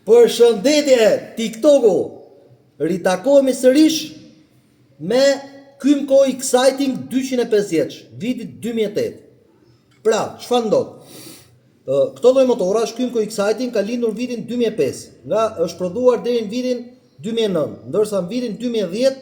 Përshëndetje TikToku. Ritakohemi sërish me Kymco Exciting 250, vitit 2008. Pra, çfarë ndodh? Këto lloj motorash Kymco Exciting ka lindur vitin 2005, nga është prodhuar deri në vitin 2009, ndërsa në vitin 2010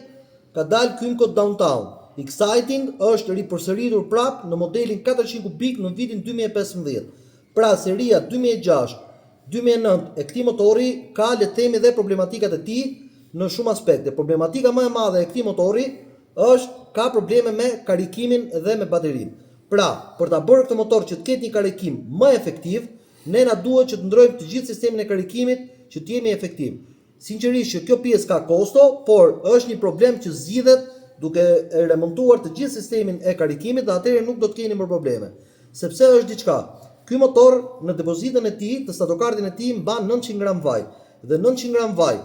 ka dalë Kymco Downtown. Exciting është ripërsëritur prap në modelin 400 kubik në vitin 2015. Pra, seria 2006-2009 e këtij motori ka, le të themi, dhe problematikat e tij në shumë aspekte. Problematika më e madhe e këtij motori është ka probleme me karikimin dhe me baterinë. Pra, për ta bërë këtë motor që të ketë një karikim më efektiv, ne na duhet që të ndrojmë të gjithë sistemin e karikimit që të jemi efektiv. Sinqerisht që kjo pjesë ka kosto, por është një problem që zgjidhet duke remontuar të gjithë sistemin e karikimit dhe atëherë nuk do të keni më probleme. Sepse është diçka. Ky motor në depozitën e tij, të statokardin e tij mban 900 gram vaj. Dhe 900 gram vaj,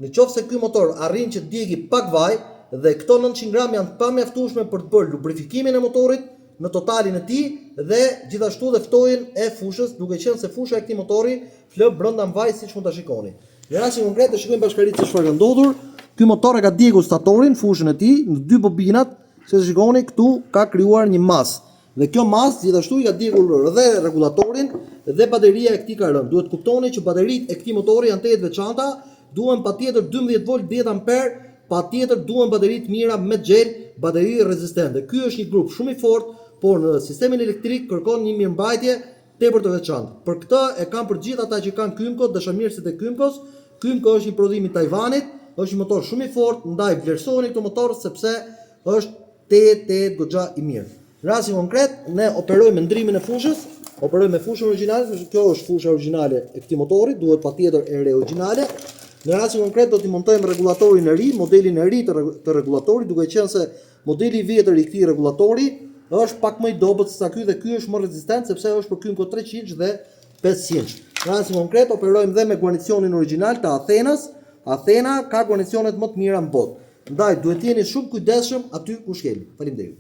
nëse ky motor arrin që të djegë pak vaj dhe këto 900 gram janë të pamjaftueshme për të bërë lubrifikimin e motorit në totalin e tij dhe gjithashtu dhe ftojen e fushës, duke qenë se fusha e këtij motori flë brenda në vaj siç mund ta shikoni. Në rastin konkret e shikojmë bashkërisht se çfarë ka ndodhur. Ky motor e ka djegur statorin, fushën e tij në dy bobinat, se shikoni këtu ka krijuar një mas. Dhe kjo mas gjithashtu i ka djegur dhe rregullatorin dhe bateria e këtij ka rënë. Duhet kuptoni që bateritë e këtij motori janë të veçanta, duhen patjetër 12 volt 10 amper, patjetër duhen bateri të mira me xhel, bateri rezistente. Ky është një grup shumë i fortë, por në sistemin elektrik kërkon një mirëmbajtje tepër të veçantë. Për këtë e kanë për gjithë ata që kanë Kymco, dashamirësit e Kymcos. Kymco është një prodhim i Tajvanit, është një motor shumë i fortë, ndaj vlerësoni këtë motor sepse është goxha i mirë. Në rastin konkret, ne operojmë me ndrimin e fushës, operojmë me fushën origjinale, kjo është fusha origjinale e këtij motori, duhet patjetër e re origjinale. Në rastin konkret do t'i montojmë rregullatorin e ri, modelin e ri të rregullatorit, duke qenë se modeli i vjetër i këtij rregullatori është pak më i dobët se sa ky dhe ky është më rezistent sepse është për Kymco 300 dhe 500. Në rastin konkret operojmë dhe me guarnicionin origjinal të Athenas. Athena ka guarnicionet më të mira në botë. Ndaj duhet jeni shumë kujdesshëm aty ku shkeni. Faleminderit.